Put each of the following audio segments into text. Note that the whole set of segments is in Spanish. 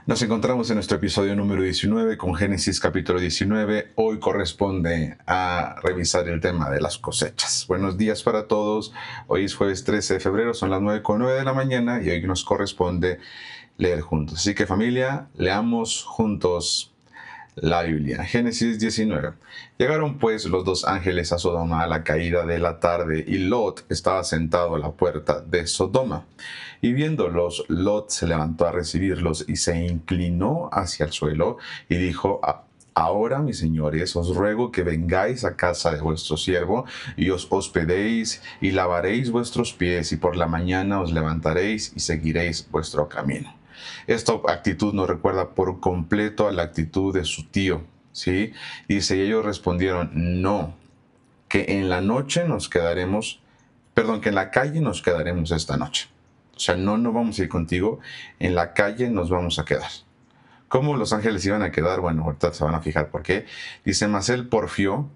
Nos encontramos en nuestro episodio número 19 con Génesis capítulo 19. Hoy corresponde a revisar el tema de las cosechas. Buenos días para todos. Hoy es jueves 13 de febrero, son las 9:09 de la mañana y hoy nos corresponde leer juntos. Así que familia, leamos juntos la Biblia. Génesis 19. Llegaron pues los dos ángeles a Sodoma a la caída de la tarde, y Lot estaba sentado a la puerta de Sodoma. Y viéndolos, Lot se levantó a recibirlos y se inclinó hacia el suelo y dijo: Ahora, mis señores, os ruego que vengáis a casa de vuestro siervo y os hospedéis y lavaréis vuestros pies, y por la mañana os levantaréis y seguiréis vuestro camino. Esta actitud nos recuerda por completo a la actitud de su tío, ¿sí? Dice: y ellos respondieron: no, que en la noche nos quedaremos, perdón, que en la calle nos quedaremos esta noche. O sea, no vamos a ir contigo, en la calle nos vamos a quedar. ¿Cómo los ángeles iban a quedar? Bueno, ahorita se van a fijar por qué. Dice: mas él porfió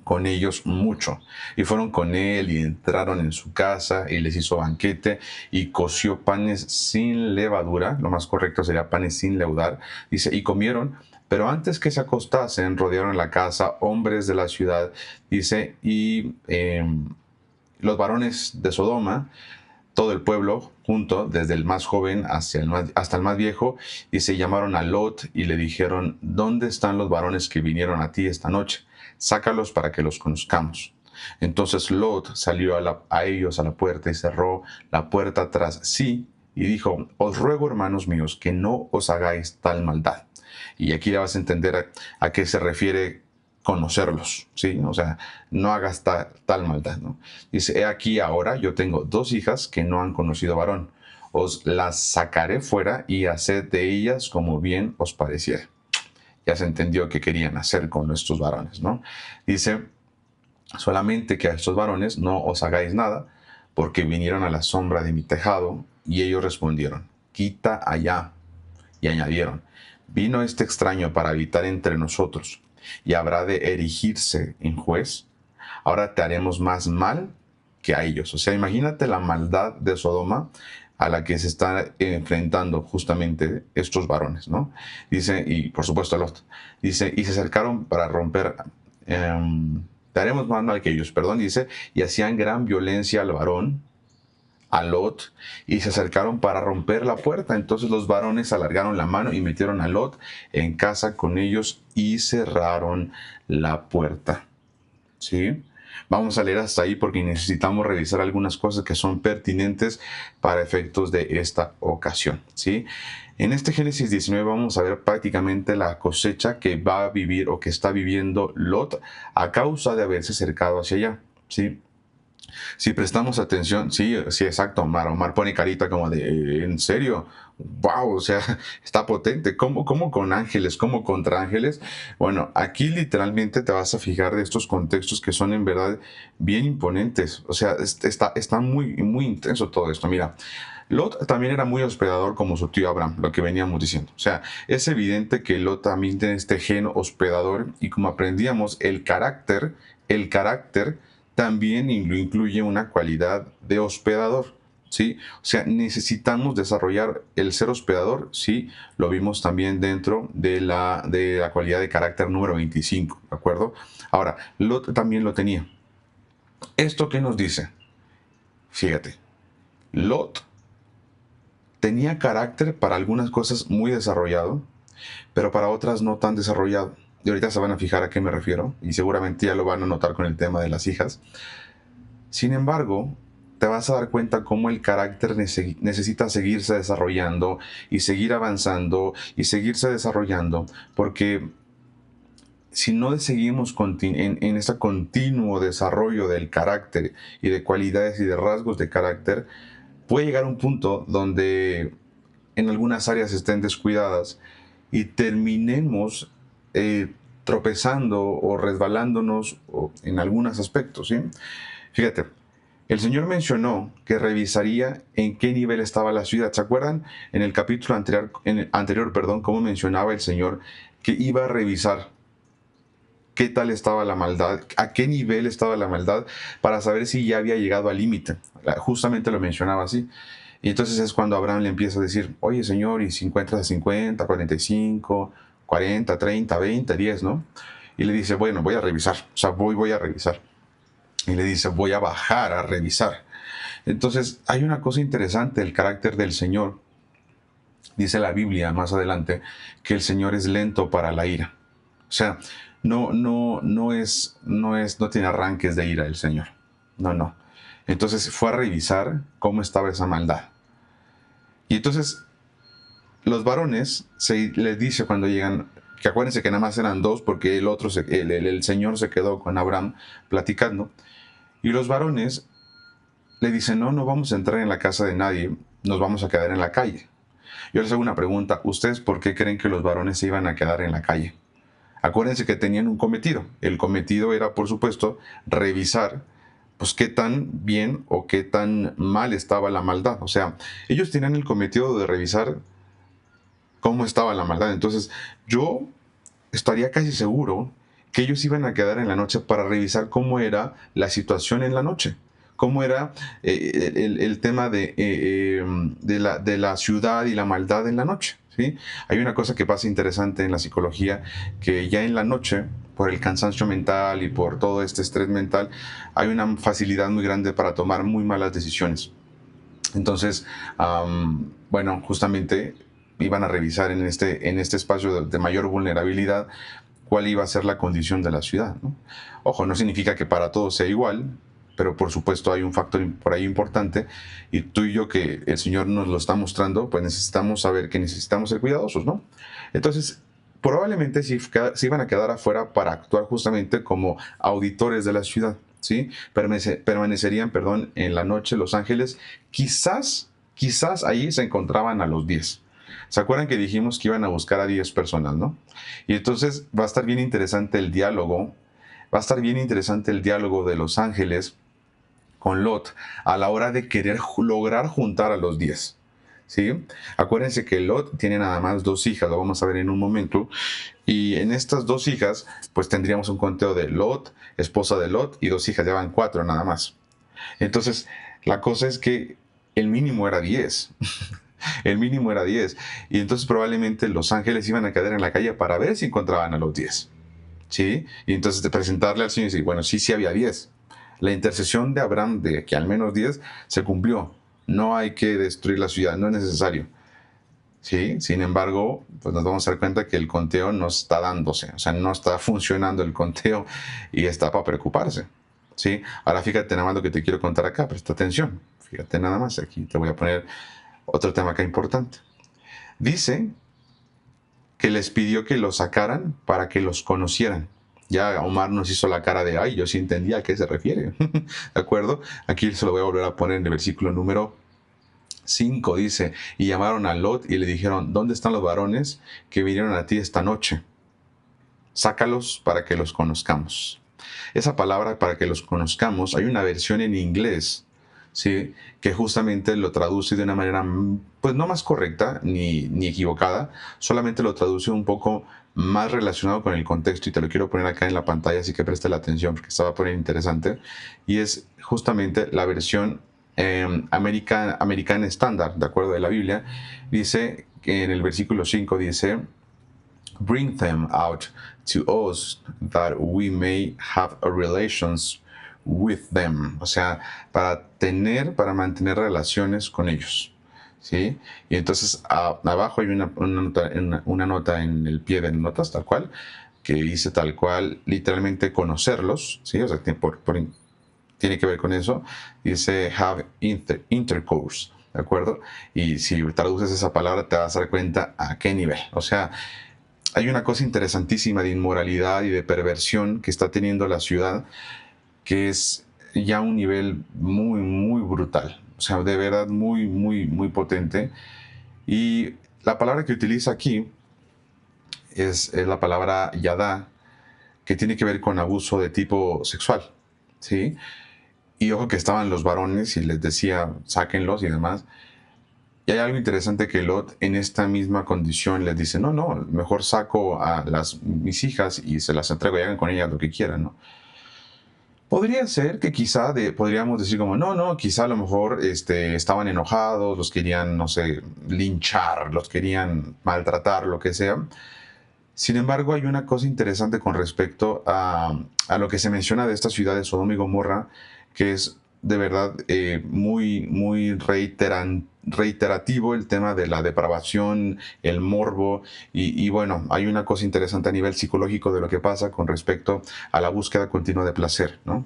con ellos mucho, y fueron con él y entraron en su casa y les hizo banquete y coció panes sin levadura, lo más correcto sería panes sin leudar, dice, y comieron. Pero antes que se acostasen, rodearon la casa hombres de la ciudad, dice, y los varones de Sodoma, todo el pueblo junto, desde el más joven hasta el más viejo, y se llamaron a Lot y le dijeron: ¿dónde están los varones que vinieron a ti esta noche? Sácalos para que los conozcamos. Entonces Lot salió a ellos a la puerta y cerró la puerta tras sí y dijo: os ruego, hermanos míos, que no os hagáis tal maldad. Y aquí ya vas a entender a qué se refiere conocerlos, ¿sí? O sea, no hagas tal maldad, ¿no? Dice: he aquí ahora yo tengo dos hijas que no han conocido varón. Os las sacaré fuera y haced de ellas como bien os pareciere. Ya se entendió qué querían hacer con estos varones, ¿no? Dice: solamente que a estos varones no os hagáis nada, porque vinieron a la sombra de mi tejado. Y ellos respondieron: quita allá. Y añadieron: vino este extraño para habitar entre nosotros, y habrá de erigirse en juez. Ahora te haremos más mal que a ellos. O sea, imagínate la maldad de Sodoma a la que se están enfrentando justamente estos varones, ¿no? Dice, y por supuesto Lot, dice, y se acercaron para romper, te haremos más mal que ellos, perdón, dice, y hacían gran violencia al varón, a Lot, y se acercaron para romper la puerta. Entonces los varones alargaron la mano y metieron a Lot en casa con ellos y cerraron la puerta. ¿Sí? Vamos a leer hasta ahí porque necesitamos revisar algunas cosas que son pertinentes para efectos de esta ocasión, ¿sí? En este Génesis 19 vamos a ver prácticamente la cosecha que va a vivir o que está viviendo Lot a causa de haberse acercado hacia allá, ¿sí? Si prestamos atención, sí, sí, exacto, Omar. Omar pone carita como de: ¿en serio? Wow, o sea, está potente. ¿Cómo con ángeles? ¿Cómo contra ángeles? Bueno, aquí literalmente te vas a fijar de estos contextos que son en verdad bien imponentes. O sea, está muy intenso todo esto. Mira, Lot también era muy hospedador como su tío Abraham, lo que veníamos diciendo. O sea, es evidente que Lot también tiene este gen hospedador, y como aprendíamos, el carácter también lo incluye una cualidad de hospedador, ¿sí? O sea, necesitamos desarrollar el ser hospedador, ¿sí? Lo vimos también dentro de la cualidad de carácter número 25, ¿de acuerdo? Ahora, Lot también lo tenía. ¿Esto qué nos dice? Fíjate, Lot tenía carácter para algunas cosas muy desarrollado, pero para otras no tan desarrollado. Y ahorita se van a fijar a qué me refiero, y seguramente ya lo van a notar con el tema de las hijas. Sin embargo, te vas a dar cuenta cómo el carácter necesita seguirse desarrollando y seguir avanzando y seguirse desarrollando, porque si no seguimos en este continuo desarrollo del carácter y de cualidades y de rasgos de carácter, puede llegar un punto donde en algunas áreas estén descuidadas y terminemos tropezando o resbalándonos en algunos aspectos, ¿sí? Fíjate, el Señor mencionó que revisaría en qué nivel estaba la ciudad. ¿Se acuerdan? En el capítulo anterior, perdón, cómo mencionaba el Señor que iba a revisar qué tal estaba la maldad, a qué nivel estaba la maldad, para saber si ya había llegado al límite. Justamente lo mencionaba así. Y entonces es cuando Abraham le empieza a decir, oye Señor, y si encuentras a 50, 45, 40, 30, 20, 10, ¿no? Y le dice, bueno, voy a revisar, o sea, voy a revisar. Y le dice, voy a bajar a revisar. Entonces hay una cosa interesante, el carácter del Señor. Dice la Biblia más adelante que el Señor es lento para la ira. O sea, no tiene arranques de ira el Señor. No, no. Entonces fue a revisar cómo estaba esa maldad. Y entonces los varones les dice cuando llegan, que acuérdense que nada más eran dos porque el Señor se quedó con Abraham platicando. Y los varones le dicen, no vamos a entrar en la casa de nadie, nos vamos a quedar en la calle. Yo les hago una pregunta, ¿ustedes por qué creen que los varones se iban a quedar en la calle? Acuérdense que tenían un cometido. El cometido era, por supuesto, revisar pues qué tan bien o qué tan mal estaba la maldad. O sea, ellos tenían el cometido de revisar cómo estaba la maldad. Entonces, yo estaría casi seguro que ellos iban a quedar en la noche para revisar cómo era la situación en la noche, cómo era el tema de la ciudad y la maldad en la noche. ¿Sí? Hay una cosa que pasa interesante en la psicología, que ya en la noche, por el cansancio mental y por todo este estrés mental, hay una facilidad muy grande para tomar muy malas decisiones. Entonces, bueno, justamente iban a revisar en este espacio de mayor vulnerabilidad cuál iba a ser la condición de la ciudad, ¿no? Ojo, no significa que para todos sea igual, pero por supuesto hay un factor por ahí importante, y tú y yo que el Señor nos lo está mostrando, pues necesitamos saber que necesitamos ser cuidadosos, ¿no? Entonces, probablemente se iban a quedar afuera para actuar justamente como auditores de la ciudad, ¿sí? Permanecerían, perdón, en la noche los ángeles. Quizás ahí se encontraban a los 10. ¿Se acuerdan que dijimos que iban a buscar a 10 personas, no? Y entonces va a estar bien interesante el diálogo, de los ángeles con Lot a la hora de querer lograr juntar a los 10. ¿Sí? Acuérdense que Lot tiene nada más 2 hijas, lo vamos a ver en un momento, y en estas 2 hijas, pues tendríamos un conteo de Lot, esposa de Lot, y 2 hijas, ya van 4 nada más. Entonces, la cosa es que el mínimo era 10. El mínimo era 10. Y entonces probablemente los ángeles iban a quedar en la calle para ver si encontraban a los 10. ¿Sí? Y entonces de presentarle al Señor y decir, bueno, sí había 10. La intercesión de Abraham de que al menos 10 se cumplió. No hay que destruir la ciudad, no es necesario. ¿Sí? Sin embargo, pues nos vamos a dar cuenta que el conteo no está dándose, o sea, no está funcionando el conteo y está para preocuparse. ¿Sí? Ahora fíjate nada más lo que te quiero contar acá, presta atención. Fíjate nada más, aquí te voy a poner otro tema acá importante. Dice que les pidió que los sacaran para que los conocieran. Ya Omar nos hizo la cara de, ay, yo sí entendía a qué se refiere. ¿De acuerdo? Aquí se lo voy a volver a poner en el versículo número 5. Dice, y llamaron a Lot y le dijeron, ¿dónde están los varones que vinieron a ti esta noche? Sácalos para que los conozcamos. Esa palabra, para que los conozcamos, hay una versión en inglés, ¿sí?, que justamente lo traduce de una manera, pues no más correcta ni equivocada, solamente lo traduce un poco más relacionado con el contexto, y te lo quiero poner acá en la pantalla, así que preste la atención porque se va a poner interesante, y es justamente la versión American Standard, de acuerdo de la Biblia. Dice que en el versículo 5 dice, bring them out to us that we may have relations with them. O sea, para mantener relaciones con ellos. ¿Sí? Y entonces abajo hay una nota en el pie de notas, tal cual, que dice tal cual, literalmente conocerlos, ¿sí? O sea, tiene que ver con eso. Dice have intercourse, ¿de acuerdo? Y si traduces esa palabra te vas a dar cuenta a qué nivel. O sea, hay una cosa interesantísima de inmoralidad y de perversión que está teniendo la ciudad, que es ya un nivel muy, muy brutal. O sea, de verdad muy, muy, muy potente. Y la palabra que utiliza aquí es la palabra yadá, que tiene que ver con abuso de tipo sexual, ¿sí? Y ojo que estaban los varones y les decía, sáquenlos y demás. Y hay algo interesante, que Lot en esta misma condición les dice, no, mejor saco a mis hijas y se las entrego y hagan con ellas lo que quieran, ¿no? Podría ser que quizá podríamos decir como, no, no, quizá a lo mejor estaban enojados, los querían, no sé, linchar, los querían maltratar, lo que sea. Sin embargo, hay una cosa interesante con respecto a lo que se menciona de esta ciudad de Sodoma y Gomorra, que es de verdad muy, muy reiterativo el tema de la depravación, el morbo, y bueno, hay una cosa interesante a nivel psicológico de lo que pasa con respecto a la búsqueda continua de placer, ¿no?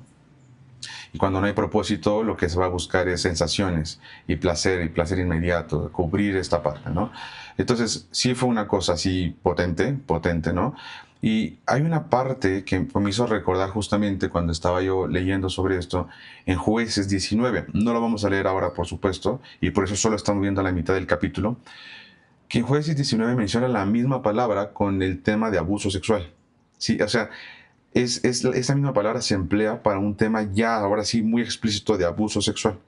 Y cuando no hay propósito, lo que se va a buscar es sensaciones y placer inmediato, cubrir esta parte, ¿no? Entonces, sí fue una cosa así potente, potente, ¿no? Y hay una parte que me hizo recordar justamente cuando estaba yo leyendo sobre esto en Jueces 19. No lo vamos a leer ahora, por supuesto, y por eso solo estamos viendo la mitad del capítulo, que en Jueces 19 menciona la misma palabra con el tema de abuso sexual. Sí, o sea, esa misma palabra se emplea para un tema ya, ahora sí, muy explícito de abuso sexual.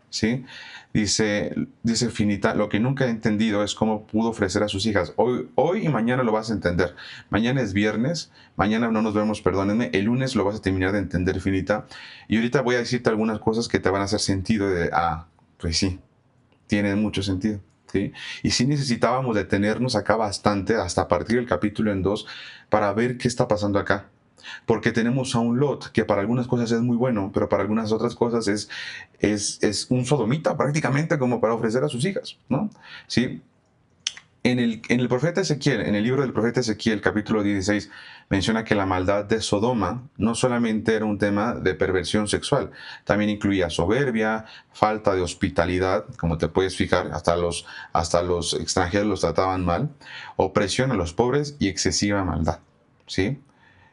¿Sí? Dice Finita, lo que nunca he entendido es cómo pudo ofrecer a sus hijas. Hoy y mañana lo vas a entender. Mañana es viernes, mañana no nos vemos, perdónenme, el lunes lo vas a terminar de entender, Finita. Y ahorita voy a decirte algunas cosas que te van a hacer sentido pues sí, tiene mucho sentido. ¿Sí? Y sí necesitábamos detenernos acá bastante, hasta a partir del capítulo en 2, para ver qué está pasando acá. Porque tenemos a un Lot que para algunas cosas es muy bueno, pero para algunas otras cosas es un sodomita prácticamente como para ofrecer a sus hijas, ¿no? ¿Sí? En el profeta Ezequiel, en el libro del profeta Ezequiel, capítulo 16, menciona que la maldad de Sodoma no solamente era un tema de perversión sexual, también incluía soberbia, falta de hospitalidad, como te puedes fijar, hasta los extranjeros los trataban mal, opresión a los pobres y excesiva maldad, ¿sí?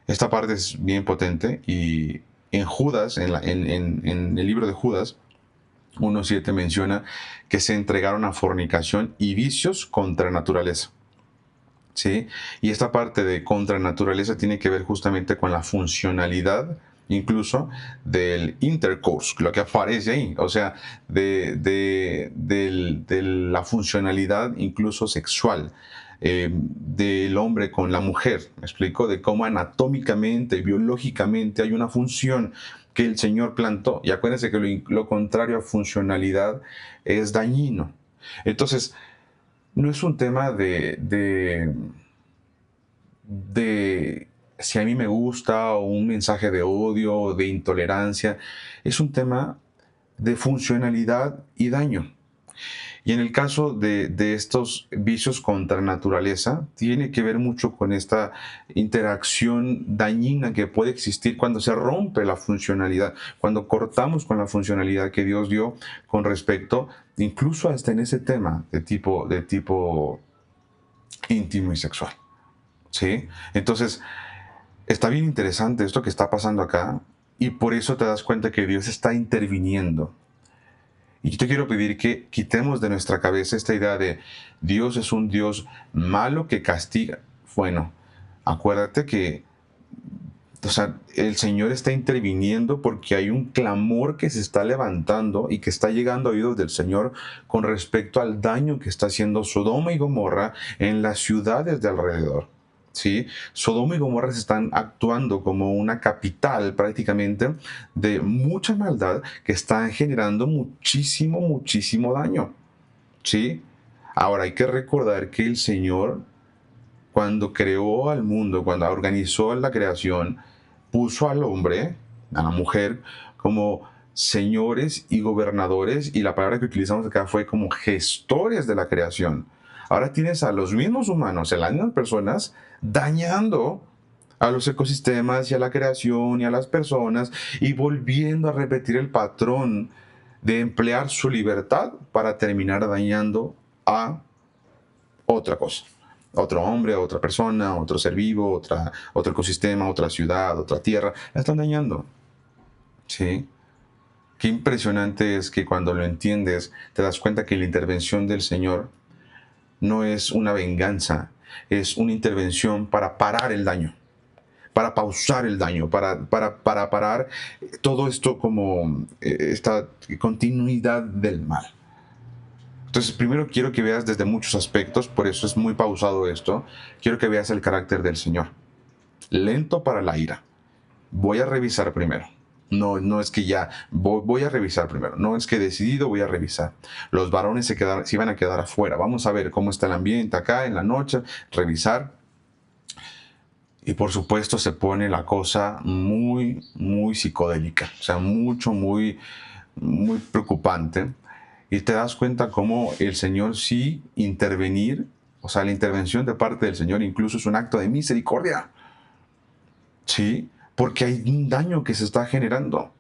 Esta parte es bien potente y en Judas, en el libro de Judas, 1.7 menciona que se entregaron a fornicación y vicios contra naturaleza. ¿Sí? Y esta parte de contra naturaleza tiene que ver justamente con la funcionalidad incluso del intercourse, lo que aparece ahí, o sea, de la funcionalidad incluso sexual del hombre con la mujer, me explico, de cómo anatómicamente, biológicamente hay una función que el Señor plantó. Y acuérdense que lo contrario a funcionalidad es dañino. Entonces, no es un tema de si a mí me gusta o un mensaje de odio o de intolerancia, es un tema de funcionalidad y daño. Y en el caso de estos vicios contra naturaleza, tiene que ver mucho con esta interacción dañina que puede existir cuando se rompe la funcionalidad, cuando cortamos con la funcionalidad que Dios dio con respecto, incluso hasta en ese tema de tipo íntimo y sexual. ¿Sí? Entonces, está bien interesante esto que está pasando acá y por eso te das cuenta que Dios está interviniendo. Y yo te quiero pedir que quitemos de nuestra cabeza esta idea de Dios es un Dios malo que castiga. Bueno, acuérdate que, o sea, el Señor está interviniendo porque hay un clamor que se está levantando y que está llegando a oídos del Señor con respecto al daño que está haciendo Sodoma y Gomorra en las ciudades de alrededor. ¿Sí? Sodoma y Gomorra se están actuando como una capital prácticamente de mucha maldad que está generando muchísimo, muchísimo daño. ¿Sí? Ahora hay que recordar que el Señor, cuando creó al mundo, cuando organizó la creación, puso al hombre, a la mujer, como señores y gobernadores, y la palabra que utilizamos acá fue como gestores de la creación. Ahora tienes a los mismos humanos, a las mismas personas, dañando a los ecosistemas y a la creación y a las personas y volviendo a repetir el patrón de emplear su libertad para terminar dañando a otra cosa. Otro hombre, otra persona, otro ser vivo, otro ecosistema, otra ciudad, otra tierra. La están dañando. ¿Sí? Qué impresionante es que cuando lo entiendes te das cuenta que la intervención del Señor no es una venganza, es una intervención para parar el daño, para pausar el daño, para parar todo esto como esta continuidad del mal. Entonces, primero quiero que veas desde muchos aspectos, por eso es muy pausado esto, quiero que veas el carácter del Señor. Lento para la ira. Voy a revisar primero. No, no es que ya voy a revisar primero, no es que he decidido, voy a revisar. Los varones se iban a quedar afuera. Vamos a ver cómo está el ambiente acá en la noche, revisar. Y por supuesto se pone la cosa muy, muy psicodélica, o sea, muy preocupante. Y te das cuenta cómo el Señor sí intervenir, o sea, la intervención de parte del Señor incluso es un acto de misericordia. Sí, porque hay un daño que se está generando.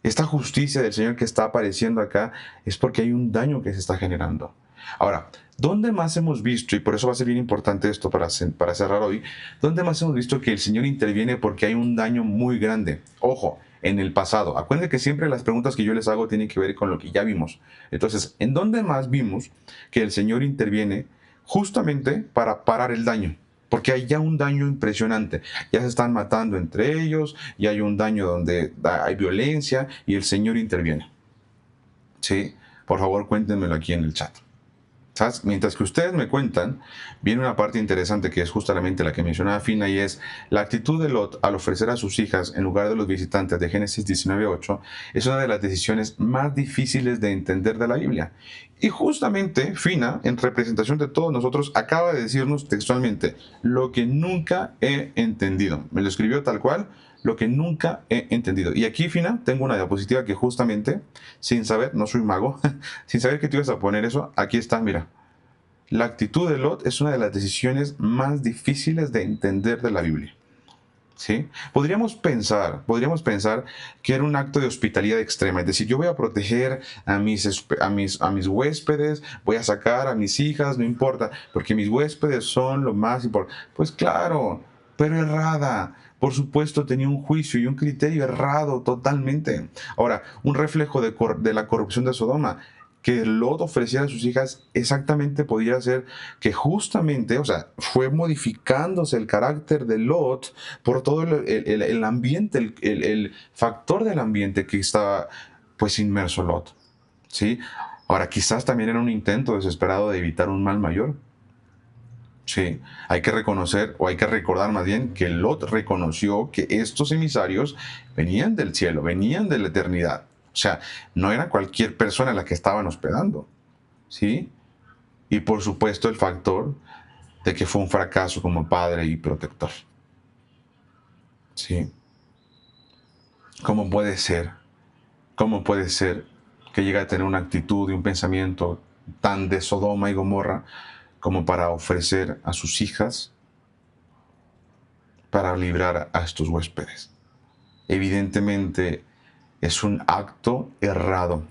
Esta justicia del Señor que está apareciendo acá es porque hay un daño que se está generando. Ahora, ¿dónde más hemos visto, y por eso va a ser bien importante esto para cerrar hoy, dónde más hemos visto que el Señor interviene porque hay un daño muy grande? Ojo, en el pasado. Acuérdense que siempre las preguntas que yo les hago tienen que ver con lo que ya vimos. Entonces, ¿en dónde más vimos que el Señor interviene justamente para parar el daño? Porque hay ya un daño impresionante. Ya se están matando entre ellos, y hay un daño donde hay violencia y el Señor interviene. ¿Sí? Por favor, cuéntenmelo aquí en el chat. ¿Sabes? Mientras que ustedes me cuentan, viene una parte interesante que es justamente la que mencionaba Fina, y es la actitud de Lot al ofrecer a sus hijas en lugar de los visitantes de Génesis 19:8 es una de las decisiones más difíciles de entender de la Biblia. Y justamente Fina, en representación de todos nosotros, acaba de decirnos textualmente lo que nunca he entendido. Me lo escribió tal cual, lo que nunca he entendido. Y aquí, Fina, tengo una diapositiva que justamente, sin saber, no soy mago, sin saber que te ibas a poner eso, aquí está, mira. La actitud de Lot es una de las decisiones más difíciles de entender de la Biblia. ¿Sí? Podríamos pensar que era un acto de hospitalidad extrema, es decir, yo voy a proteger a mis huéspedes, voy a sacar a mis hijas, no importa, porque mis huéspedes son lo más importante. Pues claro, pero errada. Por supuesto, tenía un juicio y un criterio errado totalmente. Ahora, un reflejo de la corrupción de Sodoma, que Lot ofreciera a sus hijas, exactamente podría ser que justamente, o sea, fue modificándose el carácter de Lot por todo el ambiente, el factor del ambiente que estaba pues inmerso Lot. ¿Sí? Ahora, quizás también era un intento desesperado de evitar un mal mayor. Sí, hay que reconocer, o hay que recordar más bien, que Lot reconoció que estos emisarios venían del cielo, venían de la eternidad. O sea, no era cualquier persona la que estaban hospedando. ¿Sí? Y por supuesto el factor de que fue un fracaso como padre y protector. ¿Sí? ¿Cómo puede ser? ¿Cómo puede ser que llegue a tener una actitud y un pensamiento tan de Sodoma y Gomorra como para ofrecer a sus hijas para librar a estos huéspedes? Evidentemente es un acto errado.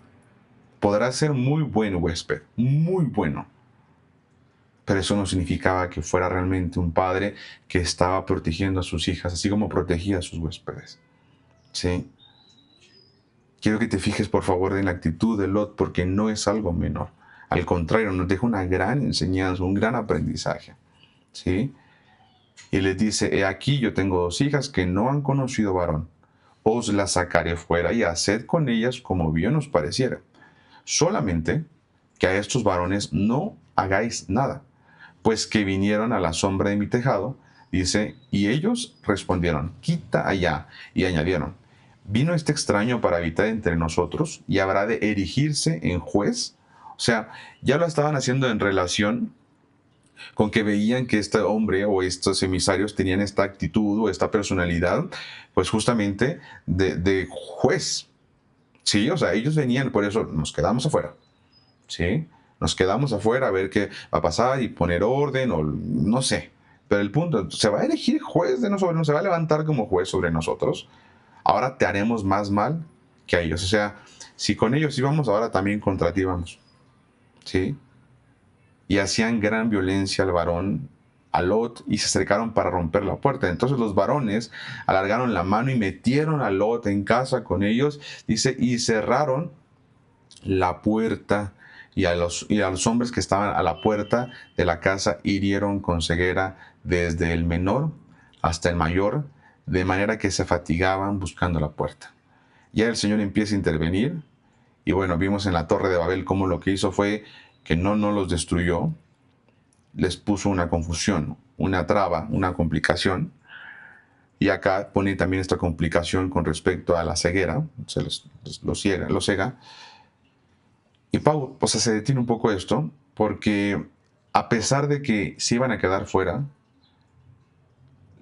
Podrá ser muy buen huésped, muy bueno, pero eso no significaba que fuera realmente un padre que estaba protegiendo a sus hijas, así como protegía a sus huéspedes. ¿Sí? Quiero que te fijes, por favor, en la actitud de Lot, porque no es algo menor. Al contrario, nos deja una gran enseñanza, un gran aprendizaje. ¿Sí? Y les dice, he aquí yo tengo 2 hijas que no han conocido varón. Os las sacaré fuera y haced con ellas como bien os pareciera. Solamente que a estos varones no hagáis nada, pues que vinieron a la sombra de mi tejado, dice, y ellos respondieron, quita allá, y añadieron, vino este extraño para habitar entre nosotros y habrá de erigirse en juez. O sea, ya lo estaban haciendo en relación con que veían que este hombre o estos emisarios tenían esta actitud o esta personalidad, pues justamente de juez. Sí, o sea, ellos venían, por eso nos quedamos afuera. ¿Sí? Nos quedamos afuera a ver qué va a pasar y poner orden o no sé. Pero el punto, se va a elegir juez de nosotros, se va a levantar como juez sobre nosotros. Ahora te haremos más mal que a ellos. O sea, si con ellos íbamos, ahora también contra ti vamos. ¿Sí? Y hacían gran violencia al varón, a Lot, y se acercaron para romper la puerta. Entonces los varones alargaron la mano y metieron a Lot en casa con ellos, dice, y cerraron la puerta, y a los hombres que estaban a la puerta de la casa hirieron con ceguera desde el menor hasta el mayor, de manera que se fatigaban buscando la puerta. Ya el Señor empieza a intervenir, y bueno, vimos en la Torre de Babel cómo lo que hizo fue que no los destruyó, les puso una confusión, una traba, una complicación, Y acá pone también esta complicación con respecto a la ceguera, se lo cega. Y Pau, o sea, se detiene un poco esto, porque a pesar de que se iban a quedar fuera,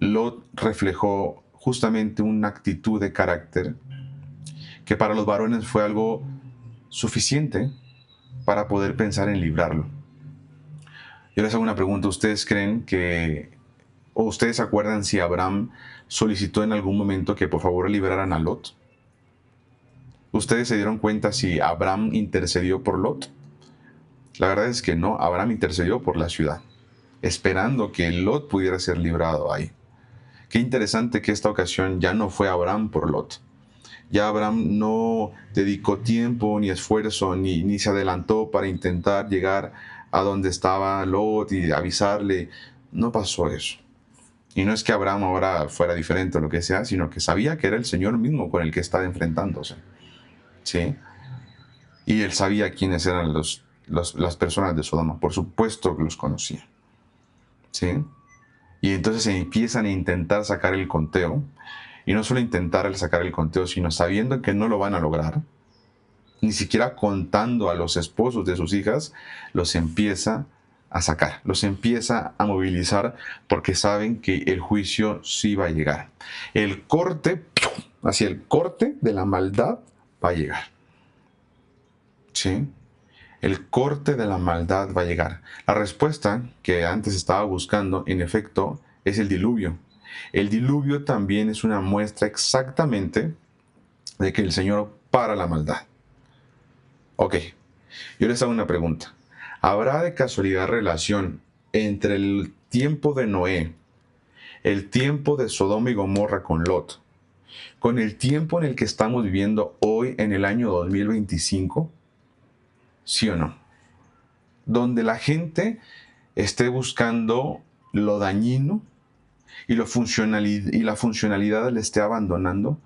Lot reflejó justamente una actitud de carácter que para los varones fue algo suficiente para poder pensar en librarlo. Yo les hago una pregunta, ¿ustedes creen que, o ustedes se acuerdan si Abraham solicitó en algún momento que por favor liberaran a Lot? ¿Ustedes se dieron cuenta si Abraham intercedió por Lot? La verdad es que no, Abraham intercedió por la ciudad, esperando que Lot pudiera ser librado ahí. Qué interesante que esta ocasión ya no fue Abraham por Lot. Ya Abraham no dedicó tiempo ni esfuerzo ni se adelantó para intentar llegar a donde estaba Lot y avisarle. No pasó eso. Y no es que Abraham ahora fuera diferente o lo que sea, sino que sabía que era el Señor mismo con el que estaba enfrentándose. ¿Sí? Y él sabía quiénes eran las personas de Sodoma. Por supuesto que los conocía. ¿Sí? Y entonces se empiezan a intentar sacar el conteo. Y no solo intentar sacar el conteo, sino sabiendo que no lo van a lograr. Ni siquiera contando a los esposos de sus hijas, los empieza a sacar, los empieza a movilizar porque saben que el juicio sí va a llegar. El corte, hacia el corte de la maldad va a llegar. ¿Sí? El corte de la maldad va a llegar. La respuesta que antes estaba buscando, en efecto, es el diluvio. El diluvio también es una muestra exactamente de que el Señor para la maldad. Ok, yo les hago una pregunta. ¿Habrá de casualidad relación entre el tiempo de Noé, el tiempo de Sodoma y Gomorra con Lot, con el tiempo en el que estamos viviendo hoy en el año 2025? ¿Sí o no? Donde la gente esté buscando lo dañino y la funcionalidad le esté abandonando.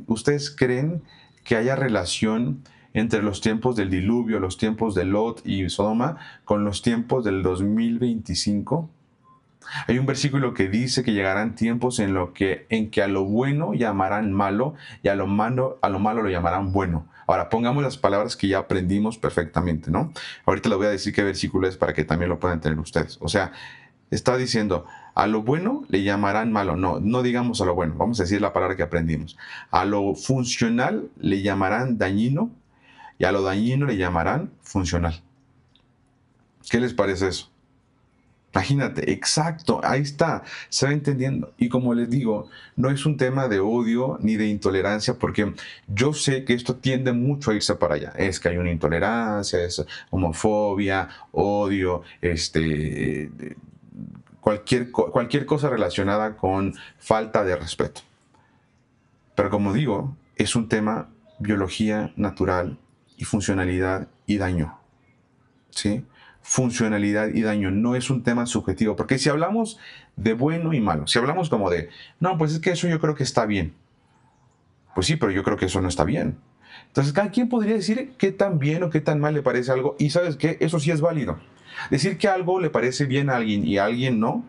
¿Ustedes creen que haya relación entre los tiempos del diluvio, los tiempos de Lot y Sodoma, con los tiempos del 2025? Hay un versículo que dice que llegarán tiempos en que a lo bueno llamarán malo y a lo malo lo llamarán bueno. Ahora, pongamos las palabras que ya aprendimos perfectamente, ¿no? Ahorita les voy a decir qué versículo es para que también lo puedan tener ustedes. O sea, está diciendo, a lo bueno le llamarán malo. No digamos a lo bueno, vamos a decir la palabra que aprendimos. A lo funcional le llamarán dañino y a lo dañino le llamarán funcional. ¿Qué les parece eso? Imagínate, exacto, ahí está, se va entendiendo. Y como les digo, no es un tema de odio ni de intolerancia, porque yo sé que esto tiende mucho a irse para allá. Es que hay una intolerancia, es homofobia, odio, cualquier cosa relacionada con falta de respeto. Pero como digo, es un tema biología natural y funcionalidad y daño. ¿Sí? Funcionalidad y daño, no es un tema subjetivo, porque si hablamos de bueno y malo, si hablamos como de, no, pues es que eso yo creo que está bien, pues sí, pero yo creo que eso no está bien. Entonces cada quien podría decir qué tan bien o qué tan mal le parece algo, y sabes qué, eso sí es válido. Decir que algo le parece bien a alguien y a alguien no,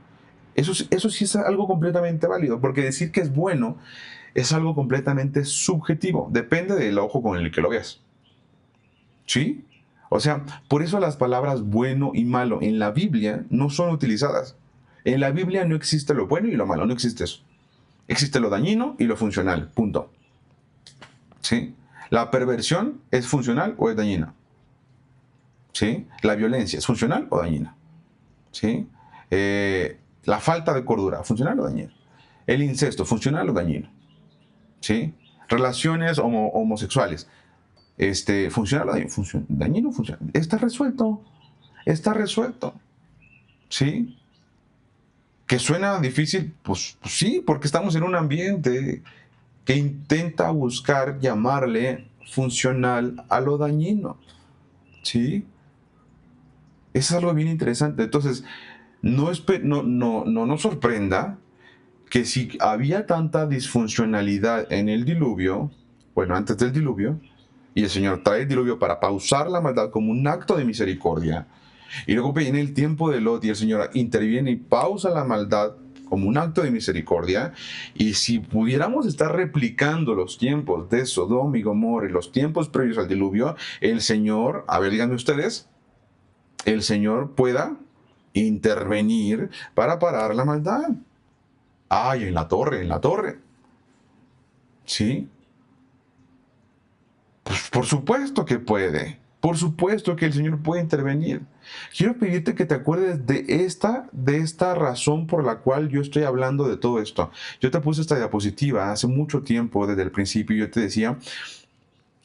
eso sí es algo completamente válido, porque decir que es bueno es algo completamente subjetivo, depende del ojo con el que lo veas. ¿Sí? O sea, por eso las palabras bueno y malo en la Biblia no son utilizadas. En la Biblia no existe lo bueno y lo malo, no existe eso. Existe lo dañino y lo funcional, punto. ¿Sí? La perversión es funcional o es dañina. ¿Sí? La violencia es funcional o dañina. ¿Sí? La falta de cordura, funcional o dañina. El incesto, funcional o dañino. ¿Sí? Relaciones homosexuales, funcional o dañino, funcional. Está resuelto. Está resuelto. ¿Sí? ¿Que suena difícil? Pues sí, porque estamos en un ambiente que intenta buscar llamarle funcional a lo dañino. ¿Sí? Es algo bien interesante. Entonces, no nos sorprenda que si había tanta disfuncionalidad en el diluvio, bueno, antes del diluvio, y el Señor trae el diluvio para pausar la maldad como un acto de misericordia, y luego viene el tiempo de Lot y el Señor interviene y pausa la maldad como un acto de misericordia. Y si pudiéramos estar replicando los tiempos de Sodoma y Gomorra y los tiempos previos al diluvio, el Señor, a ver, díganme ustedes, el Señor pueda intervenir para parar la maldad. Ay, en la torre. ¿Sí? Pues por supuesto que puede. Por supuesto que el Señor puede intervenir. Quiero pedirte que te acuerdes de esta razón por la cual yo estoy hablando de todo esto. Yo te puse esta diapositiva hace mucho tiempo, desde el principio. Yo te decía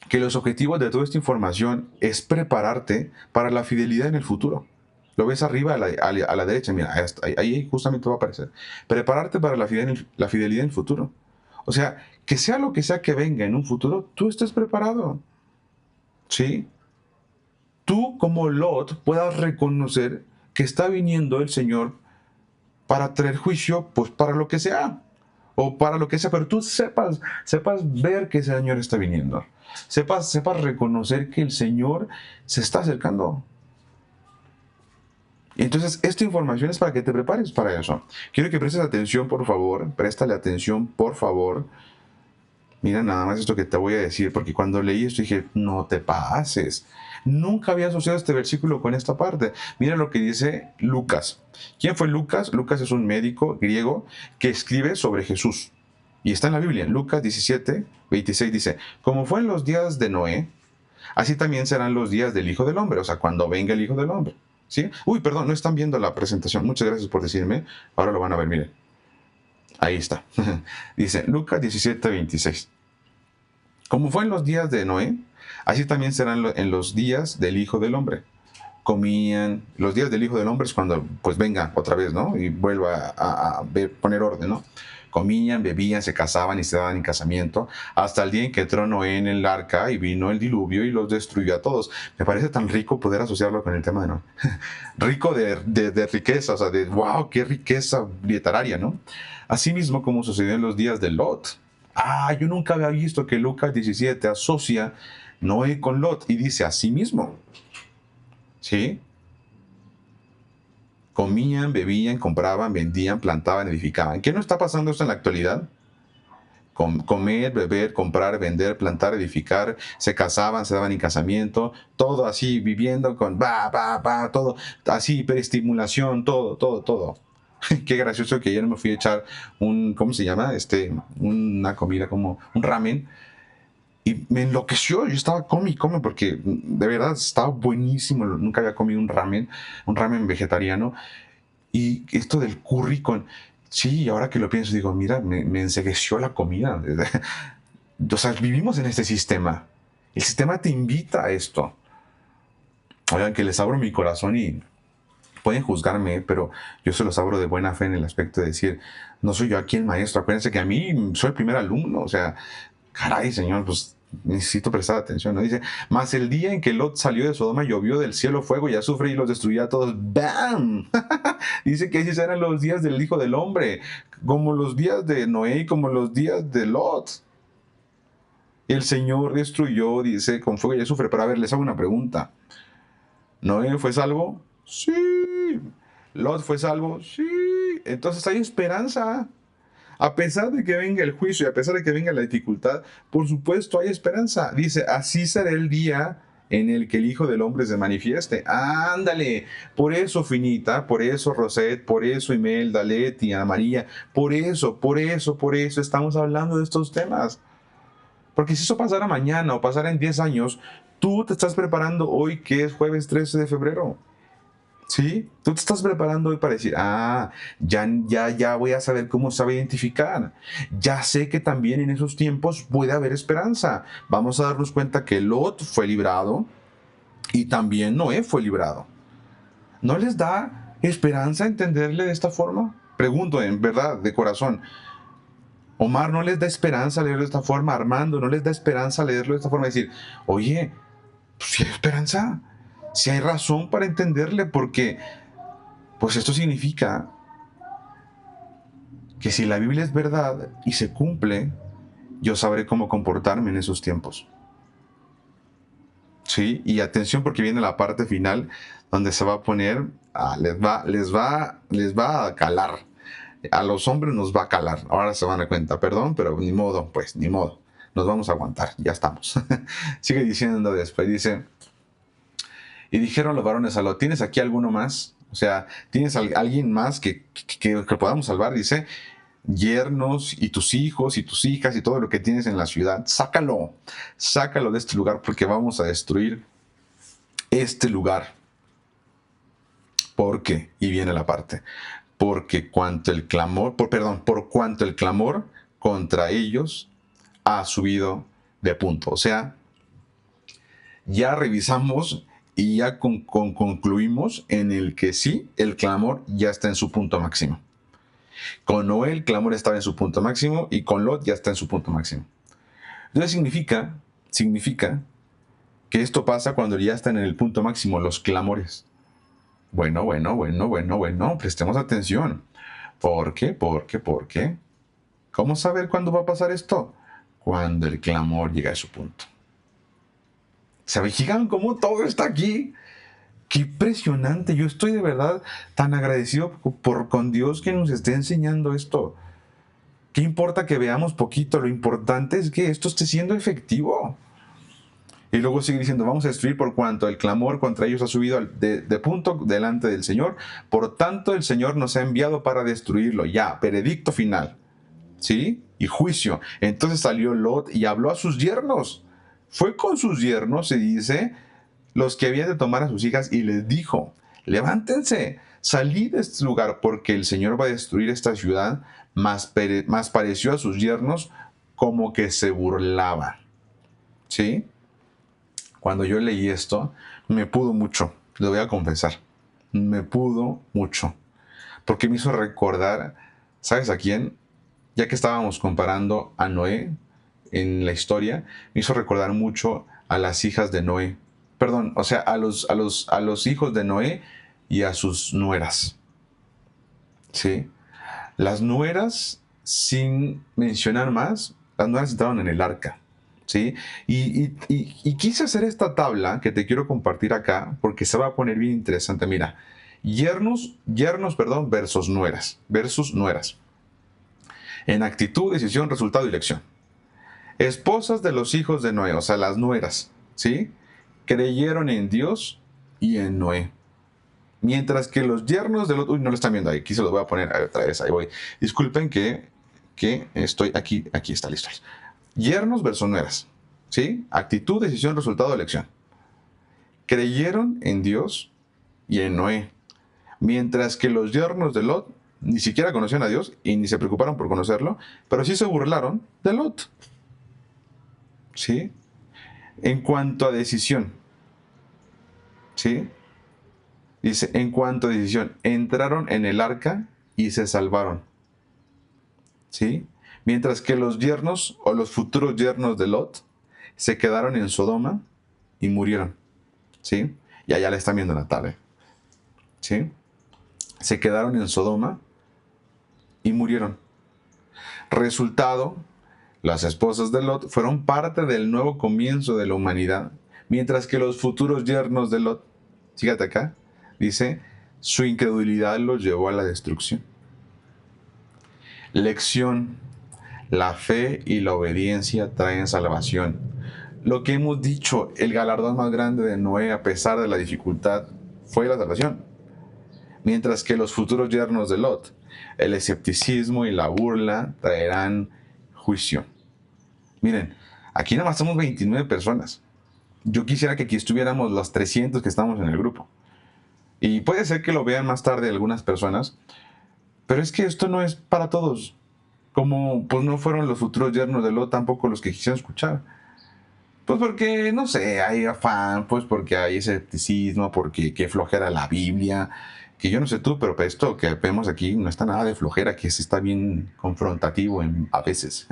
que los objetivos de toda esta información es prepararte para la fidelidad en el futuro. Lo ves arriba a la derecha, mira, ahí justamente va a aparecer. Prepararte para la fidelidad en el futuro. O sea, que sea lo que sea que venga en un futuro, tú estés preparado. ¿Sí? Tú como Lot puedas reconocer que está viniendo el Señor para traer juicio, pues para lo que sea, o para lo que sea, pero tú sepas ver que ese Señor está viniendo. Sepas reconocer que el Señor se está acercando. Y entonces, esta información es para que te prepares para eso. Quiero que prestes atención, por favor. Préstale atención, por favor. Mira nada más esto que te voy a decir, porque cuando leí esto dije, no te pases. Nunca había asociado este versículo con esta parte. Mira lo que dice Lucas. ¿Quién fue Lucas? Lucas es un médico griego que escribe sobre Jesús. Y está en la Biblia. Lucas 17:26 dice, como fue en los días de Noé, así también serán los días del Hijo del Hombre. O sea, cuando venga el Hijo del Hombre. ¿Sí? Uy, perdón, no están viendo la presentación. Muchas gracias por decirme. Ahora lo van a ver, miren. Ahí está. Dice Lucas 17:26. Como fue en los días de Noé, así también serán en los días del Hijo del Hombre. Comían, los días del Hijo del Hombre es cuando pues venga otra vez, ¿no? Y vuelva a poner orden, ¿no? Comían, bebían, se casaban y se daban en casamiento, hasta el día en que entró Noé en el arca y vino el diluvio y los destruyó a todos. Me parece tan rico poder asociarlo con el tema de Noé. Rico de riqueza, o sea, de wow, qué riqueza literaria, ¿no? Asimismo, como sucedió en los días de Lot. Yo nunca había visto que Lucas 17 asocia Noé con Lot y dice asimismo. ¿Sí? Comían, bebían, compraban, vendían, plantaban, edificaban. ¿Qué no está pasando esto en la actualidad? Comer, beber, comprar, vender, plantar, edificar, se casaban, se daban en casamiento, todo así, viviendo con todo así, hiperestimulación, todo. Qué gracioso que ayer me fui a echar ¿cómo se llama? Una comida como un ramen. Y me enloqueció, yo estaba come porque de verdad estaba buenísimo, nunca había comido un ramen vegetariano. Y esto del curry sí, ahora que lo pienso digo, mira, me ensegueció la comida. O sea, vivimos en este sistema. El sistema te invita a esto. Oigan, que les abro mi corazón y pueden juzgarme, pero yo se los abro de buena fe en el aspecto de decir, no soy yo aquí el maestro, acuérdense que a mí soy el primer alumno, o sea, caray, Señor, pues necesito prestar atención, ¿no? Dice, mas el día en que Lot salió de Sodoma llovió del cielo fuego y azufre y los destruyó a todos. ¡Bam! Dice que esos eran los días del Hijo del Hombre, como los días de Noé y como los días de Lot. El Señor destruyó, dice, con fuego y azufre. Pero a ver, les hago una pregunta. ¿Noé fue salvo? Sí. ¿Lot fue salvo? Sí. Entonces hay esperanza. A pesar de que venga el juicio y a pesar de que venga la dificultad, por supuesto hay esperanza. Dice, así será el día en el que el Hijo del Hombre se manifieste. Ándale, por eso Finita, por eso Rosette, por eso Imelda, Leti, Ana María, por eso estamos hablando de estos temas. Porque si eso pasara mañana o pasara en 10 años, tú te estás preparando hoy que es jueves 13 de febrero. ¿Sí? Tú te estás preparando hoy para decir, ya voy a saber cómo sabe identificar. Ya sé que también en esos tiempos puede haber esperanza. Vamos a darnos cuenta que Lot fue librado y también Noé fue librado. ¿No les da esperanza entenderle de esta forma? Pregunto, en verdad, de corazón. Omar, ¿no les da esperanza leerlo de esta forma? Armando, ¿no les da esperanza leerlo de esta forma? Decir, oye, pues si hay esperanza, si hay razón para entenderle, porque pues esto significa que si la Biblia es verdad y se cumple, yo sabré cómo comportarme en esos tiempos. Sí, y atención porque viene la parte final donde se va a poner, les va a calar. A los hombres nos va a calar. Ahora se van a dar cuenta, perdón, pero ni modo, pues, ni modo. Nos vamos a aguantar, ya estamos. Sigue diciendo después, dice, y dijeron los varones a Lot, ¿tienes aquí alguno más? O sea, ¿tienes alguien más que podamos salvar? Dice, yernos y tus hijos y tus hijas y todo lo que tienes en la ciudad, sácalo de este lugar porque vamos a destruir este lugar. ¿Por qué? Y viene la parte. Porque por cuanto el clamor contra ellos ha subido de punto. O sea, ya revisamos y ya concluimos en el que sí, el clamor ya está en su punto máximo. Con Noé el clamor estaba en su punto máximo y con Lot ya está en su punto máximo. Entonces significa que esto pasa cuando ya están en el punto máximo los clamores. Bueno, prestemos atención. ¿Por qué? ¿Por qué? ¿Cómo saber cuándo va a pasar esto? Cuando el clamor llega a su punto. ¿Se fijan cómo todo está aquí? Qué impresionante. Yo estoy de verdad tan agradecido con Dios que nos esté enseñando esto. ¿Qué importa que veamos poquito? Lo importante es que esto esté siendo efectivo. Y luego sigue diciendo, vamos a destruir por cuanto el clamor contra ellos ha subido de punto delante del Señor. Por tanto, el Señor nos ha enviado para destruirlo. Ya, veredicto final. ¿Sí? Y juicio. Entonces salió Lot y habló a sus yernos. Fue con sus yernos, se dice, los que habían de tomar a sus hijas y les dijo, levántense, salid de este lugar porque el Señor va a destruir esta ciudad. Más pareció a sus yernos como que se burlaba. ¿Sí? Cuando yo leí esto, me pudo mucho, lo voy a confesar. Me pudo mucho. Porque me hizo recordar, ¿sabes a quién? Ya que estábamos comparando a Noé en la historia, me hizo recordar mucho a las hijas de Noé. Perdón, o sea, a los hijos de Noé y a sus nueras. ¿Sí? Las nueras, sin mencionar más, las nueras entraron en el arca. ¿Sí? Y quise hacer esta tabla que te quiero compartir acá porque se va a poner bien interesante. Mira, yernos, versus nueras. En actitud, decisión, resultado y elección. Esposas de los hijos de Noé, o sea, las nueras, ¿sí? Creyeron en Dios y en Noé. Mientras que los yernos de Lot, uy, no lo están viendo ahí, aquí se los voy a poner otra vez, ahí voy. Disculpen que estoy aquí está listo. Yernos versus nueras, ¿sí? Actitud, decisión, resultado, elección. Creyeron en Dios y en Noé. Mientras que los yernos de Lot ni siquiera conocían a Dios y ni se preocuparon por conocerlo, pero sí se burlaron de Lot. ¿Sí? En cuanto a decisión, ¿sí? Dice, en cuanto a decisión, entraron en el arca y se salvaron. ¿Sí? Mientras que los yernos o los futuros yernos de Lot se quedaron en Sodoma y murieron. ¿Sí? Y allá le están viendo la tabla. ¿Sí? Se quedaron en Sodoma y murieron. Resultado, las esposas de Lot fueron parte del nuevo comienzo de la humanidad, mientras que los futuros yernos de Lot, fíjate acá, dice, su incredulidad los llevó a la destrucción. Lección: la fe y la obediencia traen salvación. Lo que hemos dicho, el galardón más grande de Noé, a pesar de la dificultad, fue la salvación. Mientras que los futuros yernos de Lot, el escepticismo y la burla traerán juicio. Miren, aquí nada más somos 29 personas. Yo quisiera que aquí estuviéramos los 300 que estamos en el grupo. Y puede ser que lo vean más tarde algunas personas, pero es que esto no es para todos. Como pues no fueron los futuros yernos de Lot tampoco los que quisieron escuchar. Pues porque, no sé, hay afán, pues porque hay escepticismo, porque qué flojera la Biblia, que yo no sé tú, pero esto que vemos aquí no está nada de flojera, que sí está bien confrontativo a veces.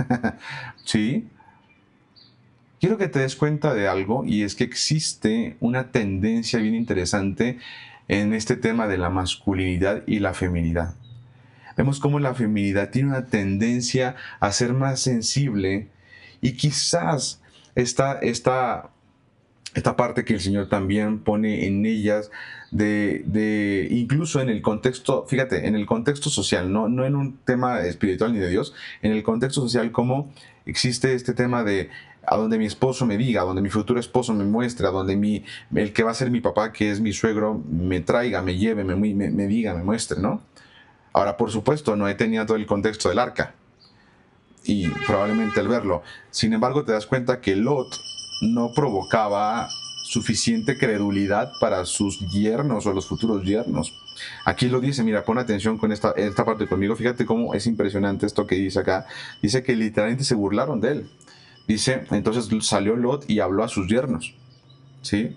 ¿Sí? Quiero que te des cuenta de algo, y es que existe una tendencia bien interesante en este tema de la masculinidad y la feminidad. Vemos cómo la feminidad tiene una tendencia a ser más sensible y quizás esta parte que el Señor también pone en ellas incluso en el contexto, fíjate, en el contexto social, no en un tema espiritual ni de Dios, en el contexto social, cómo existe este tema de a donde mi esposo me diga, a donde mi futuro esposo me muestre, a donde el que va a ser mi papá, que es mi suegro, me traiga, me lleve, me diga, me muestre, ¿no? Ahora, por supuesto, no he tenido todo el contexto del arca y probablemente el verlo. Sin embargo, te das cuenta que Lot no provocaba suficiente credulidad para sus yernos o los futuros yernos. Aquí lo dice, mira, pon atención con esta parte conmigo. Fíjate cómo es impresionante esto que dice acá. Dice que literalmente se burlaron de él. Dice, entonces salió Lot y habló a sus yernos, ¿sí?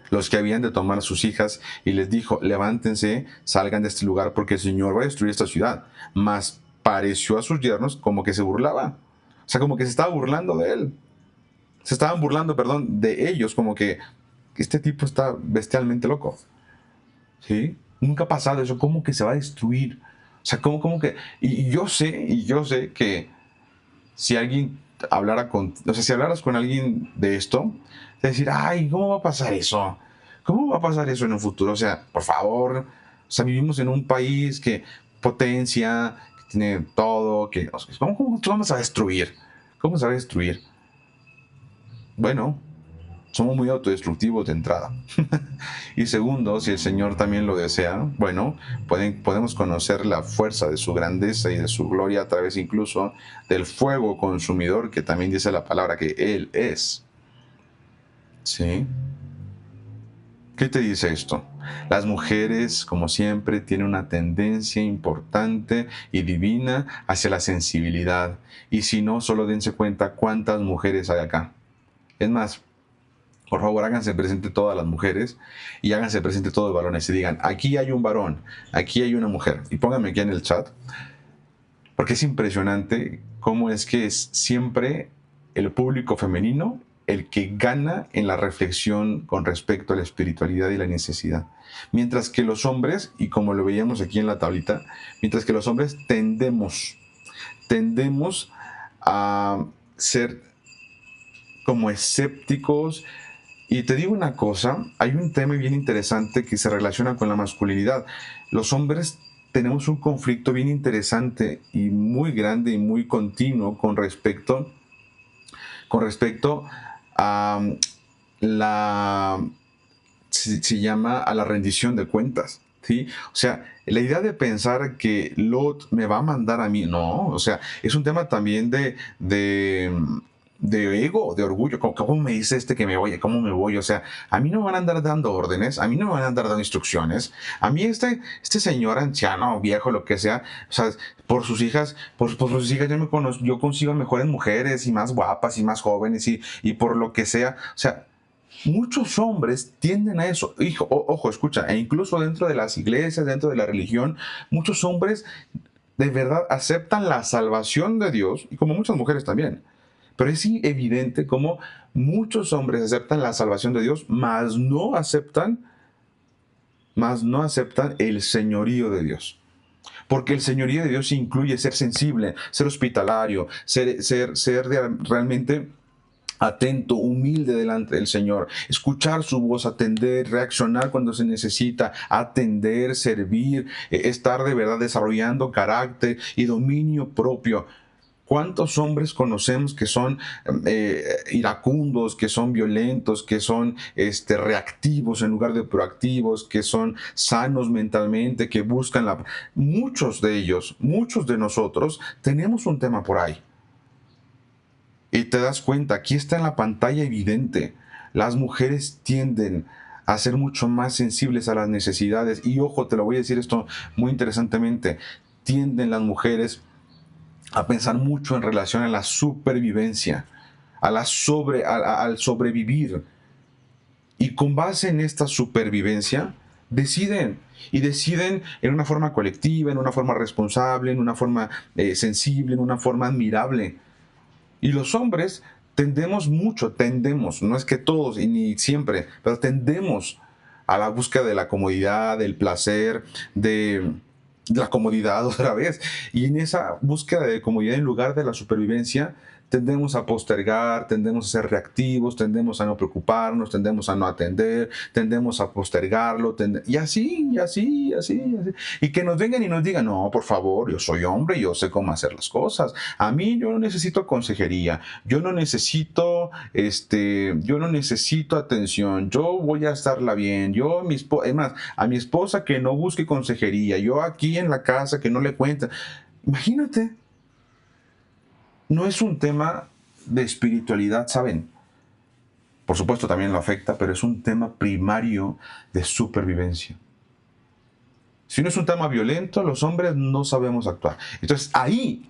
Los que habían de tomar a sus hijas, y les dijo, levántense, salgan de este lugar, porque el Señor va a destruir esta ciudad. Mas pareció a sus yernos como que se burlaba. O sea, como que se estaba burlando de él. Se estaban burlando, perdón, de ellos, como que este tipo está bestialmente loco. ¿Sí? Nunca ha pasado eso, ¿cómo que se va a destruir? O sea, ¿cómo que...? Y yo sé que si alguien hablara o sea, si hablaras con alguien de esto, te decir, ay, ¿cómo va a pasar eso? ¿Cómo va a pasar eso en un futuro? O sea, por favor, o sea, vivimos en un país que potencia, que tiene todo, que, o sea, ¿cómo vamos a destruir? ¿Cómo se va a destruir? Bueno, somos muy autodestructivos de entrada. Y segundo, si el Señor también lo desea, bueno, podemos conocer la fuerza de su grandeza y de su gloria a través incluso del fuego consumidor, que también dice la palabra que Él es. ¿Sí? ¿Qué te dice esto? Las mujeres, como siempre, tienen una tendencia importante y divina hacia la sensibilidad. Y si no, solo dense cuenta cuántas mujeres hay acá. Es más, por favor, háganse presente todas las mujeres y háganse presente todos los varones y digan, aquí hay un varón, aquí hay una mujer. Y pónganme aquí en el chat, porque es impresionante cómo es que es siempre el público femenino el que gana en la reflexión con respecto a la espiritualidad y la necesidad. Mientras que los hombres, y como lo veíamos aquí en la tablita, mientras que los hombres tendemos a ser como escépticos. Y te digo una cosa, hay un tema bien interesante que se relaciona con la masculinidad. Los hombres tenemos un conflicto bien interesante y muy grande y muy continuo con respecto a se llama a la rendición de cuentas. ¿Sí? O sea, la idea de pensar que Lot me va a mandar a mí, no, o sea, es un tema también de ego, de orgullo. ¿Cómo me dice que me voy? ¿Cómo me voy? O sea, a mí no me van a andar dando órdenes, a mí no me van a andar dando instrucciones, a mí este señor anciano, viejo, lo que sea, o sea, por sus hijas yo consigo mejores mujeres y más guapas y más jóvenes y por lo que sea, o sea, muchos hombres tienden a eso. Ojo, escucha, e incluso dentro de las iglesias, dentro de la religión, muchos hombres de verdad aceptan la salvación de Dios, y como muchas mujeres también. Pero es evidente como muchos hombres aceptan la salvación de Dios, mas no aceptan el señorío de Dios. Porque el señorío de Dios incluye ser sensible, ser hospitalario, ser realmente atento, humilde delante del Señor, escuchar su voz, atender, reaccionar cuando se necesita, atender, servir, estar de verdad desarrollando carácter y dominio propio. ¿Cuántos hombres conocemos que son iracundos, que son violentos, que son reactivos en lugar de proactivos, que son sanos mentalmente, que buscan la... Muchos de ellos, muchos de nosotros, tenemos un tema por ahí. Y te das cuenta, aquí está en la pantalla evidente, las mujeres tienden a ser mucho más sensibles a las necesidades. Y ojo, te lo voy a decir esto muy interesantemente, tienden las mujeres a pensar mucho en relación a la supervivencia, al sobrevivir. Y con base en esta supervivencia, deciden en una forma colectiva, en una forma responsable, en una forma sensible, en una forma admirable. Y los hombres tendemos, no es que todos y ni siempre, pero tendemos a la búsqueda de la comodidad, del placer, de la comodidad otra vez. Y en esa búsqueda de comodidad en lugar de la supervivencia, tendemos a postergar, tendemos a ser reactivos, tendemos a no preocuparnos, tendemos a no atender, tendemos a postergarlo, y así, y así, y así, y así. Y que nos vengan y nos digan, no, por favor, yo soy hombre, yo sé cómo hacer las cosas. A mí yo no necesito consejería, yo no necesito atención, yo voy a estarla bien, es más, a mi esposa que no busque consejería, yo aquí en la casa que no le cuenta. Imagínate, no es un tema de espiritualidad, ¿saben? Por supuesto también lo afecta, pero es un tema primario de supervivencia. Si no es un tema violento, los hombres no sabemos actuar. Entonces allí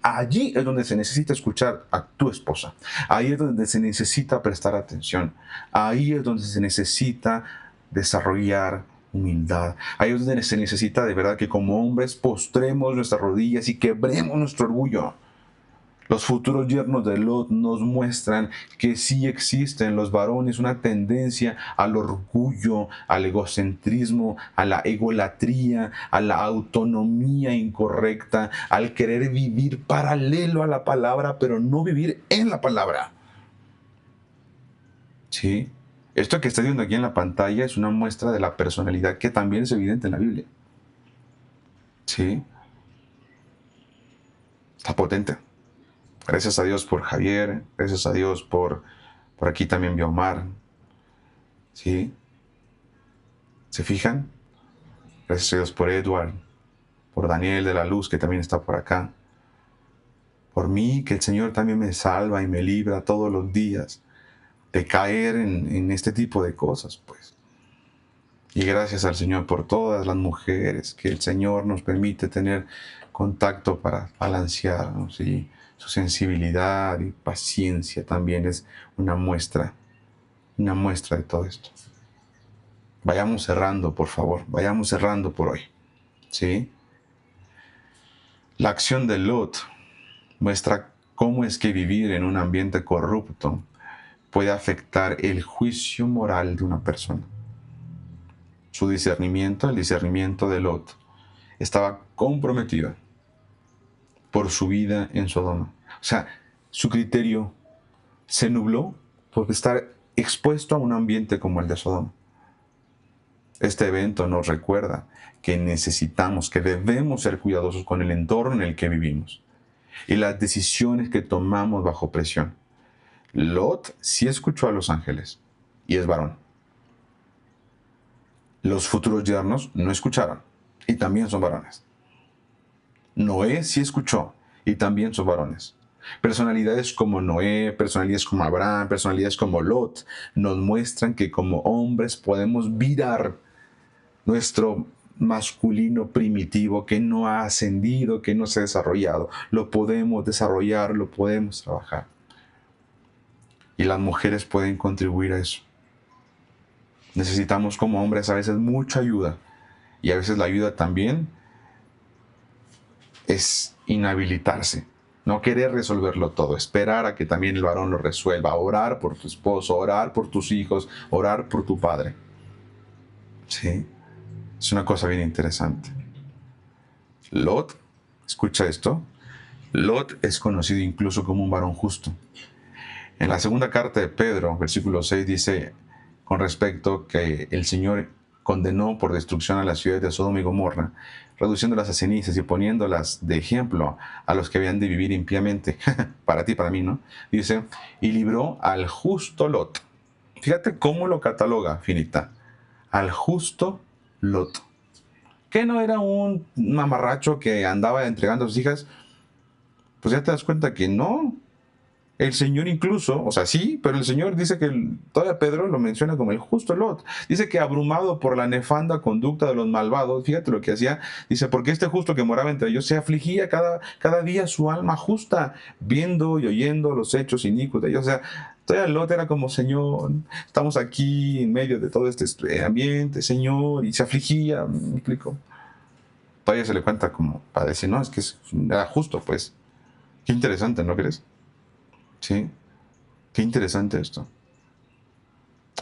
es donde se necesita escuchar a tu esposa. Ahí es donde se necesita prestar atención. Ahí es donde se necesita desarrollar humildad. Ahí es donde se necesita de verdad que como hombres postremos nuestras rodillas y quebremos nuestro orgullo. Los futuros yernos de Lot nos muestran que sí existe en los varones una tendencia al orgullo, al egocentrismo, a la egolatría, a la autonomía incorrecta, al querer vivir paralelo a la palabra, pero no vivir en la palabra. ¿Sí? Esto que está viendo aquí en la pantalla es una muestra de la personalidad que también es evidente en la Biblia. ¿Sí? Está potente. Gracias a Dios por Javier, gracias a Dios por aquí también Biomar. ¿Sí? ¿Se fijan? Gracias a Dios por Edward, por Daniel de la Luz, que también está por acá. Por mí, que el Señor también me salva y me libra todos los días de caer en este tipo de cosas, pues. Y gracias al Señor por todas las mujeres que el Señor nos permite tener contacto para balancearnos, y su sensibilidad y paciencia también es una muestra de todo esto. Vayamos cerrando, por favor, vayamos cerrando por hoy, ¿sí? La acción de Lot muestra cómo es que vivir en un ambiente corrupto puede afectar el juicio moral de una persona. Su discernimiento, el discernimiento de Lot, estaba comprometido por su vida en Sodoma. O sea, su criterio se nubló por estar expuesto a un ambiente como el de Sodoma. Este evento nos recuerda que necesitamos, que debemos ser cuidadosos con el entorno en el que vivimos y las decisiones que tomamos bajo presión. Lot sí escuchó a los ángeles y es varón. Los futuros yernos no escucharon y también son varones. Noé sí escuchó y también son varones. Personalidades como Noé, personalidades como Abraham, personalidades como Lot nos muestran que como hombres podemos virar nuestro masculino primitivo que no ha ascendido, que no se ha desarrollado. Lo podemos desarrollar, lo podemos trabajar. Y las mujeres pueden contribuir a eso. Necesitamos como hombres a veces mucha ayuda. Y a veces la ayuda también es inhabilitarse. No querer resolverlo todo, esperar a que también el varón lo resuelva. Orar por tu esposo, orar por tus hijos, orar por tu padre. Sí, es una cosa bien interesante. Lot, escucha esto, Lot es conocido incluso como un varón justo. En la segunda carta de Pedro, versículo 6, dice con respecto que el Señor condenó por destrucción a las ciudades de Sodoma y Gomorra, reduciéndolas a cenizas y poniéndolas de ejemplo a los que habían de vivir impíamente, para ti y para mí, ¿no? Dice, y libró al justo Lot. Fíjate cómo lo cataloga, Finita. Al justo Lot. Que no era un mamarracho que andaba entregando a sus hijas. Pues ya te das cuenta que no. El Señor incluso, o sea, sí, pero el Señor dice que todavía Pedro lo menciona como el justo Lot. Dice que abrumado por la nefanda conducta de los malvados, fíjate lo que hacía, dice, porque este justo que moraba entre ellos se afligía cada día su alma justa, viendo y oyendo los hechos inicuos de ellos. O sea, todavía Lot era como, Señor, estamos aquí en medio de todo este ambiente, Señor, y se afligía, me explico. Todavía se le cuenta como para decir, no, es que era justo, pues. Qué interesante, ¿no crees? Sí, qué interesante esto.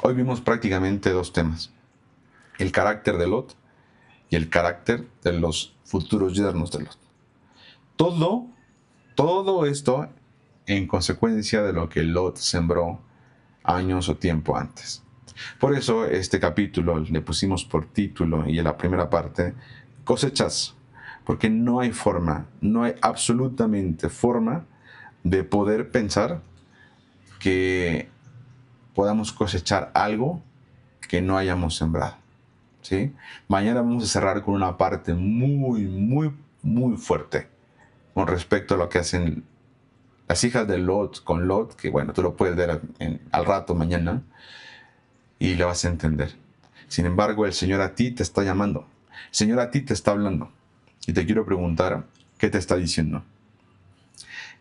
Hoy vimos prácticamente dos temas. El carácter de Lot y el carácter de los futuros yernos de Lot. Todo esto en consecuencia de lo que Lot sembró años o tiempo antes. Por eso este capítulo le pusimos por título y en la primera parte, cosechas, porque no hay forma, no hay absolutamente forma de poder pensar que podamos cosechar algo que no hayamos sembrado. ¿Sí? Mañana vamos a cerrar con una parte muy fuerte con respecto a lo que hacen las hijas de Lot con Lot, que bueno, tú lo puedes ver al rato mañana y lo vas a entender. Sin embargo, el Señor a ti te está llamando. El Señor a ti te está hablando. Y te quiero preguntar, ¿qué te está diciendo?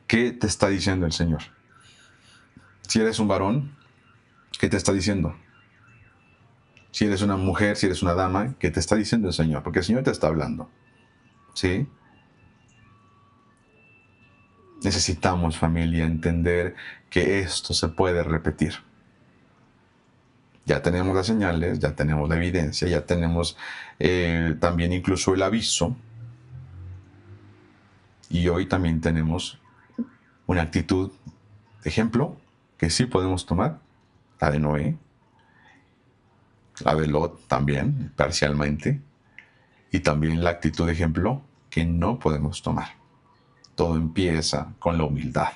¿Qué te está diciendo el Señor? Si eres un varón, ¿qué te está diciendo? Si eres una mujer, si eres una dama, ¿qué te está diciendo el Señor? Porque el Señor te está hablando. ¿Sí? Necesitamos, familia, entender que esto se puede repetir. Ya tenemos las señales, ya tenemos la evidencia, ya tenemos también incluso el aviso. Y hoy también tenemos una actitud de ejemplo que sí podemos tomar, la de Noé, la de Lot también, parcialmente, y también la actitud de ejemplo que no podemos tomar. Todo empieza con la humildad.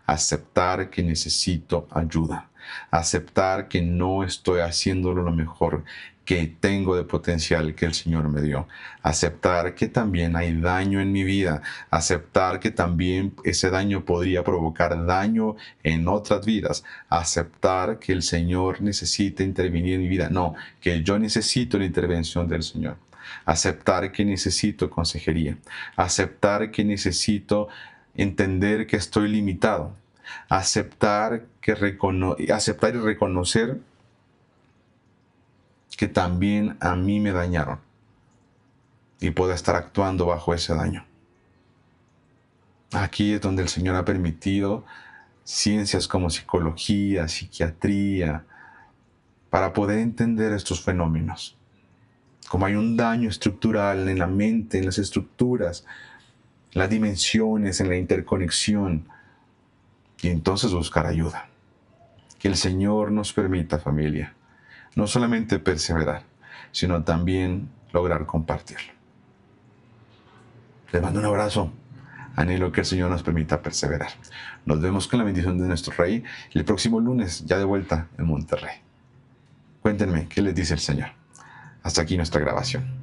Aceptar que necesito ayuda. Aceptar que no estoy haciéndolo lo mejor que tengo de potencial que el Señor me dio. Aceptar que también hay daño en mi vida. Aceptar que también ese daño podría provocar daño en otras vidas. Aceptar que el Señor necesita intervenir en mi vida. No, que yo necesito la intervención del Señor. Aceptar que necesito consejería. Aceptar que necesito entender que estoy limitado. Aceptar y reconocer que también a mí me dañaron y puedo estar actuando bajo ese daño. Aquí es donde el Señor ha permitido ciencias como psicología, psiquiatría, para poder entender estos fenómenos. Como hay un daño estructural en la mente, en las estructuras, en las dimensiones, en la interconexión, y entonces buscar ayuda. Que el Señor nos permita, familia, no solamente perseverar, sino también lograr compartirlo. Les mando un abrazo. Anhelo que el Señor nos permita perseverar. Nos vemos con la bendición de nuestro Rey el próximo lunes, ya de vuelta en Monterrey. Cuéntenme, ¿qué les dice el Señor? Hasta aquí nuestra grabación.